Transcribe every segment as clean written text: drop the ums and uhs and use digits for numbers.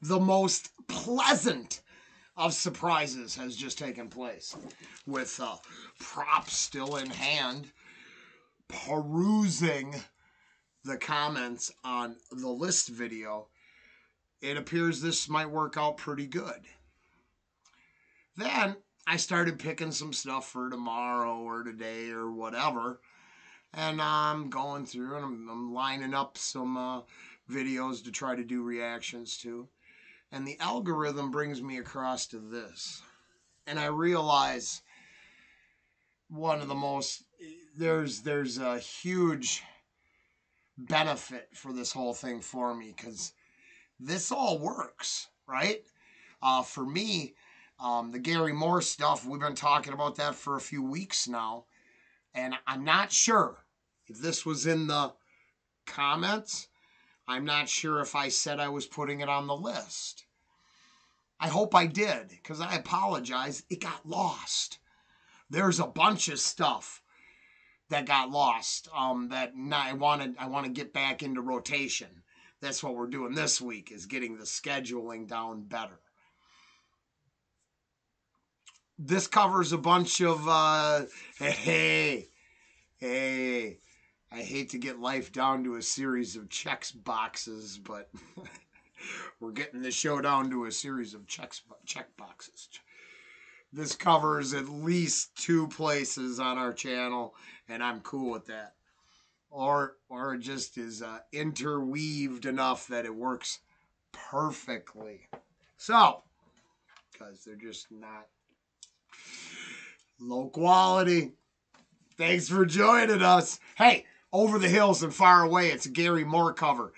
the most pleasant of surprises has just taken place. With props still in hand, perusing the comments on the list video, it appears this might work out pretty good. Then I started picking some stuff for tomorrow or today or whatever, and I'm going through and I'm lining up some videos to try to do reactions to, and the algorithm brings me across to this, and I realize one of the most, there's a huge benefit for this whole thing for me, because this all works, right? For me, the Gary Moore stuff, we've been talking about that for a few weeks now, and I'm not sure if this was in the comments. I'm not sure if I said I was putting it on the list. I hope I did, because I apologize. It got lost. There's a bunch of stuff that got lost that I want to get back into rotation. That's what we're doing this week, is getting the scheduling down better. This covers a bunch of, hey, I hate to get life down to a series of checks boxes, but we're getting the show down to a series of check boxes. This covers at least 2 places on our channel, and I'm cool with that. Or it just is interweaved enough that it works perfectly. So, because they're just not low quality. Thanks for joining us. Hey, Over the Hills and Far Away, it's a Gary Moore cover.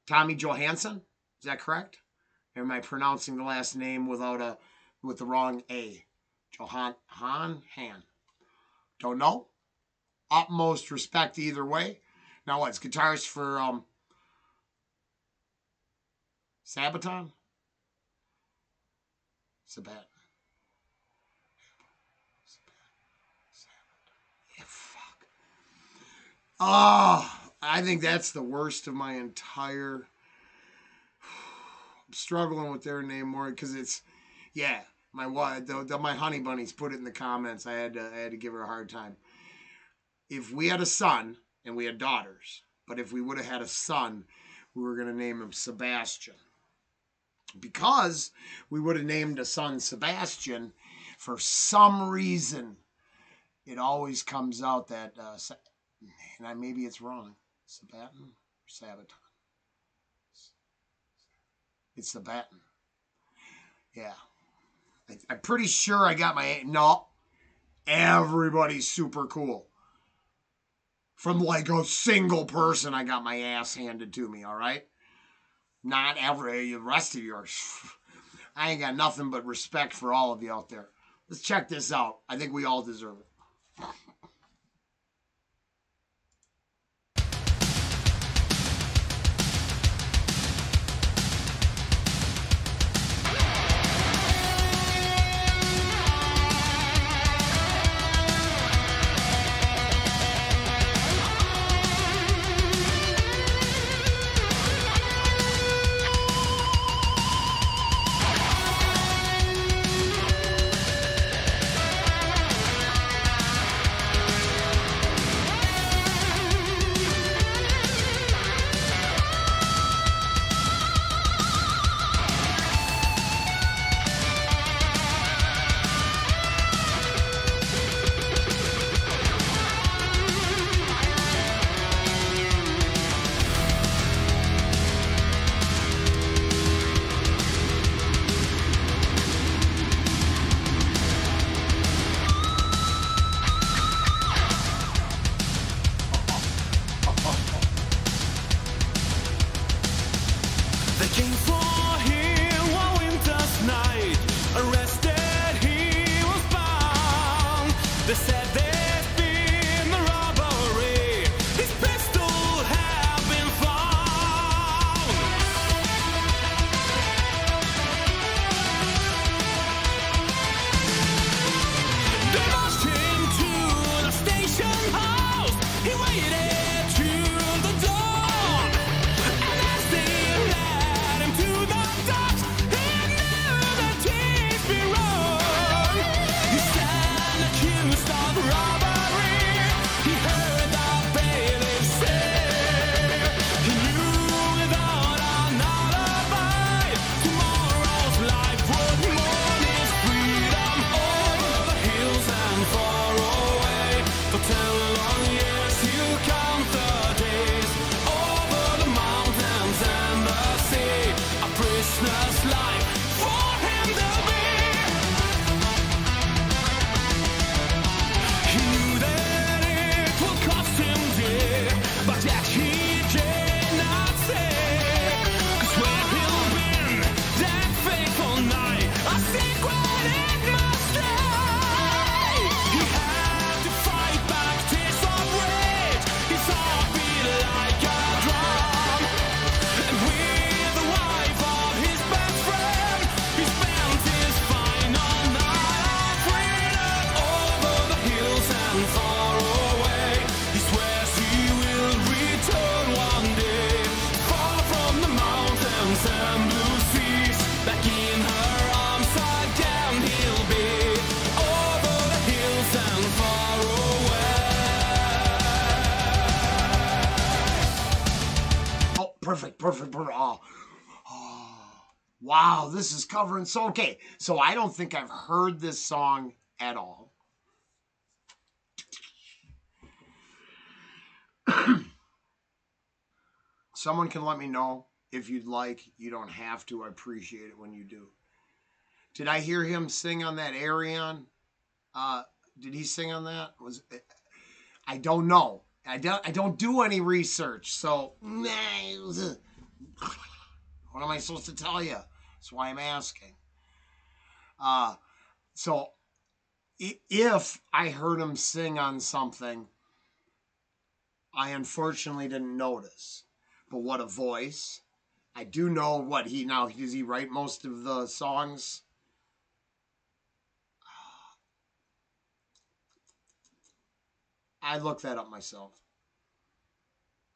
Tommy JOHANSSON, is that correct? Or am I pronouncing the last name with the wrong A? Han. Don't know. Utmost respect either way. Now what's guitarist for Sabaton? Sabat. Yeah, fuck. Oh, I think that's the worst of my entire... I'm struggling with their name more because it's... Yeah, my wife, my honey bunnies put it in the comments. I had to give her a hard time. If we had a son, and we had daughters, but if we would have had a son, we were going to name him Sebastian. Because we would have named a son Sebastian, for some reason, it always comes out that, and maybe it's wrong, Sabaton or Sabaton? It's Sabaton. Yeah. I'm pretty sure I got my... No. Everybody's super cool. From like a single person, I got my ass handed to me, all right? Not the rest of yours. I ain't got nothing but respect for all of you out there. Let's check this out. I think we all deserve it. To Perfect. Wow, this is covering. So, okay. So I don't think I've heard this song at all. Someone can let me know if you'd like. You don't have to. I appreciate it when you do. Did I hear him sing on that Arion? Did he sing on that? I don't know. I don't do any research, so what am I supposed to tell you? That's why I'm asking. So if I heard him sing on something, I unfortunately didn't notice. But what a voice. I do know what does he write most of the songs? I looked that up myself.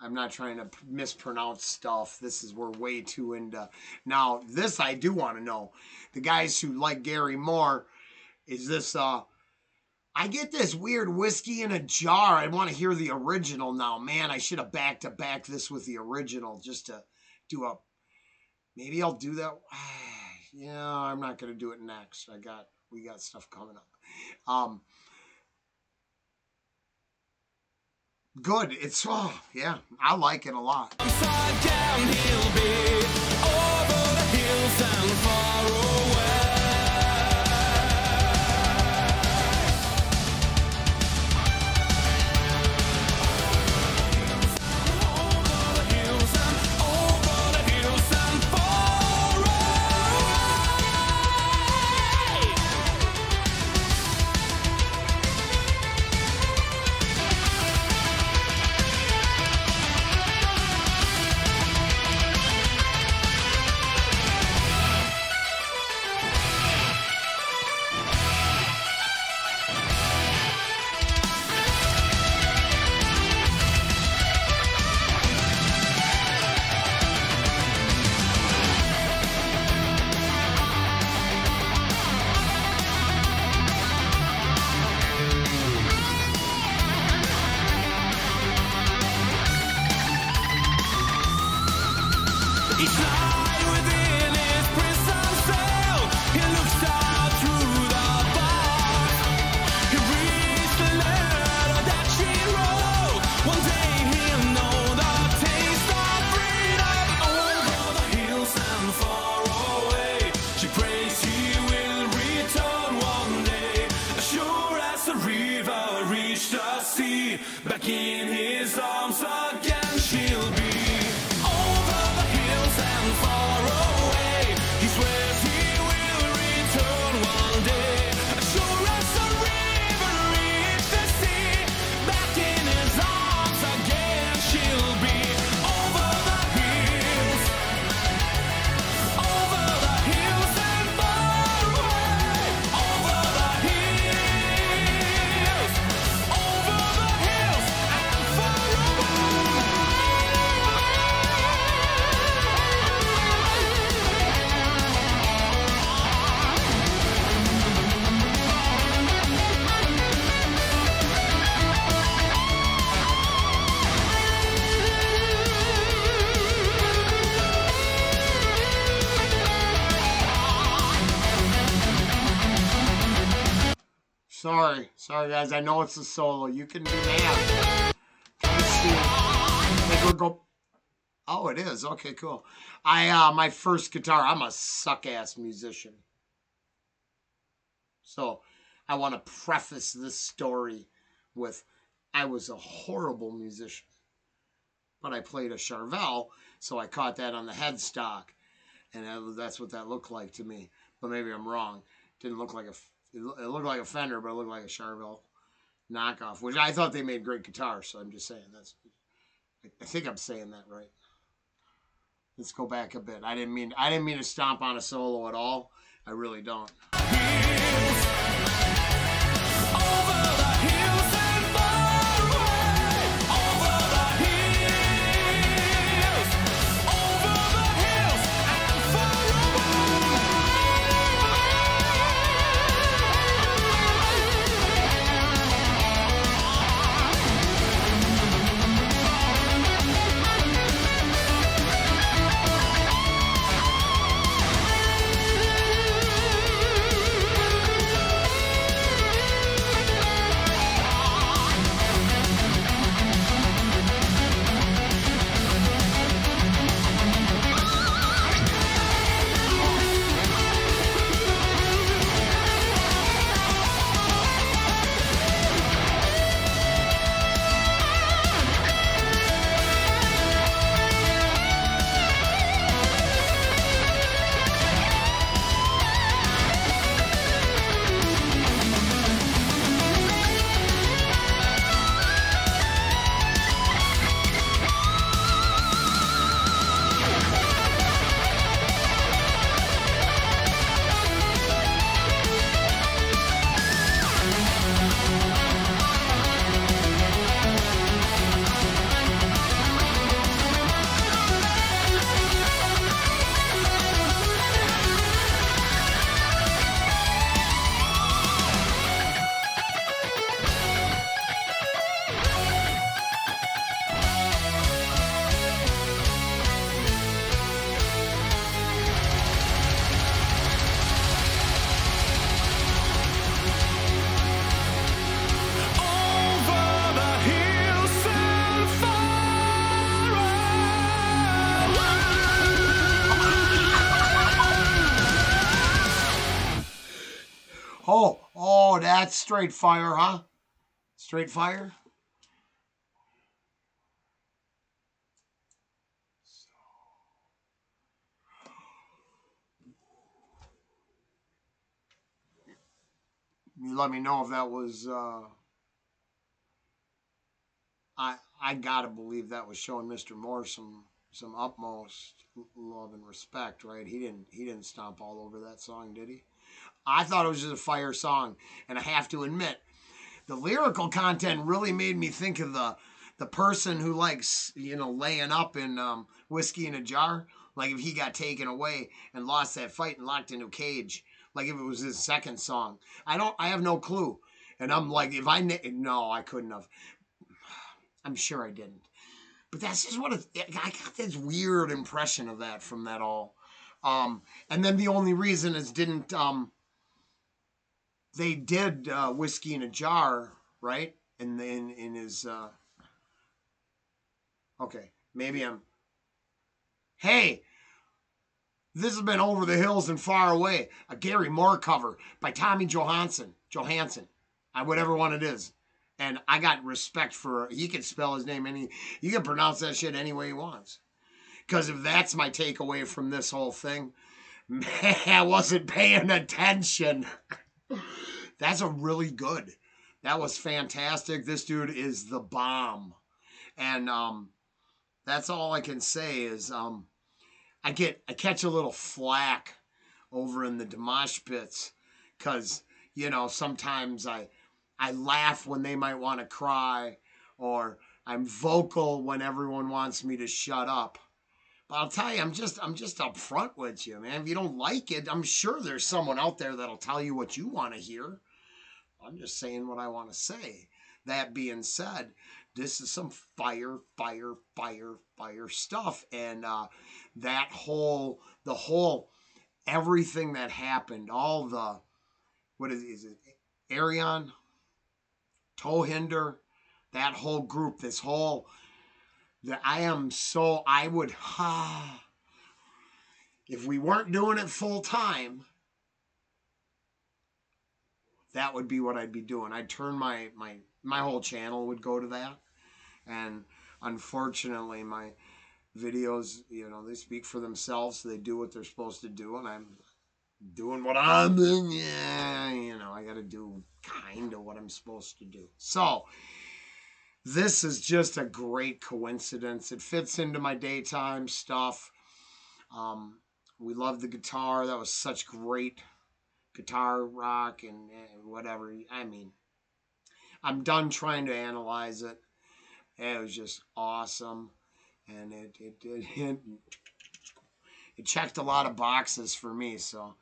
I'm not trying to mispronounce stuff. We're way too into. Now, this I do want to know. The guys who like Gary Moore, is this, I get this weird whiskey in a jar. I want to hear the original now. Man, I should have back-to-back this with the original just to do maybe I'll do that. Yeah, I'm not going to do it next. We got stuff coming up. Good. It's, yeah, I like it a lot. Upside down he'll be over the hills and far away. Over the hills and far away. He's tied within his prison cell. He looks out through the bars. He reads the letter that she wrote. One day he'll know the taste of freedom. Over the hills and far away, she prays he will return one day. As sure as the river reached the sea, back in his arms again she'll be. And far away, he swears he will return one day. As sure as the river reaches the sea, back in his arms again she'll be. Over the hills and far away. Over the hills and far away. Sorry guys, I know it's a solo. You can be mad. Make her go. Oh, it is. Okay, cool. My first guitar, I'm a suck-ass musician. So I want to preface this story with, I was a horrible musician. But I played a Charvel, so I caught that on the headstock. And that's what that looked like to me. But maybe I'm wrong. Didn't look like it looked like a Fender, but it looked like a Charvel knockoff, which I thought they made great guitars. So I'm just saying I think I'm saying that right. Let's go back a bit. I didn't mean to stomp on a solo at all. I really don't. Oh, that's straight fire, huh? Straight fire? You let me know if that was I gotta believe that was showing Mr. Moore some utmost love and respect, right? He didn't stomp all over that song, did he? I thought it was just a fire song, and I have to admit, the lyrical content really made me think of the person who likes laying up in whiskey in a jar. Like if he got taken away and lost that fight and locked into a cage. Like if it was his second song. I have no clue. And I'm like, if I no, I couldn't have. I'm sure I didn't. But that's just what I got this weird impression of that from that all. And then the only reason is didn't they did whiskey in a jar, right? And then in his okay, maybe I'm. Hey, this has been Over the Hills and Far Away, a Gary Moore cover by Tommy Johansson, whatever one it is. And I got respect for, he can spell his name you can pronounce that shit any way he wants. Because if that's my takeaway from this whole thing, man, I wasn't paying attention. That's a really good. That was fantastic. This dude is the bomb. And that's all I can say is I catch a little flack over in the Dimash pits because sometimes I laugh when they might want to cry, or I'm vocal when everyone wants me to shut up. But I'll tell you, I'm just upfront with you, man. If you don't like it, I'm sure there's someone out there that'll tell you what you want to hear. I'm just saying what I want to say. That being said, this is some fire stuff, and the whole everything that happened, all the is it Arion, Tohinder, that whole group, this whole that I would if we weren't doing it full time, that would be what I'd be doing. I'd turn my whole channel would go to that. And unfortunately, my videos, they speak for themselves. So they do what they're supposed to do. And I'm doing what I'm doing. Yeah, I got to do kind of what I'm supposed to do. So this is just a great coincidence. It fits into my daytime stuff. We love the guitar. That was such great guitar rock and whatever. I mean, I'm done trying to analyze it. It was just awesome, and it checked a lot of boxes for me. So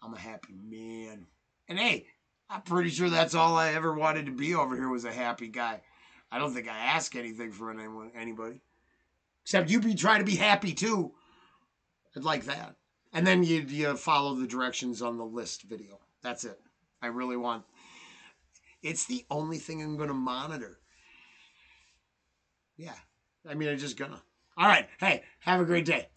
I'm a happy man. And hey, I'm pretty sure that's all I ever wanted to be over here was a happy guy. I don't think I ask anything for anybody, except you try to be happy too. I'd like that. And then you follow the directions on the list video. That's it. I really want. It's the only thing I'm going to monitor. Yeah. I mean, I'm just gonna. All right. Hey, have a great day.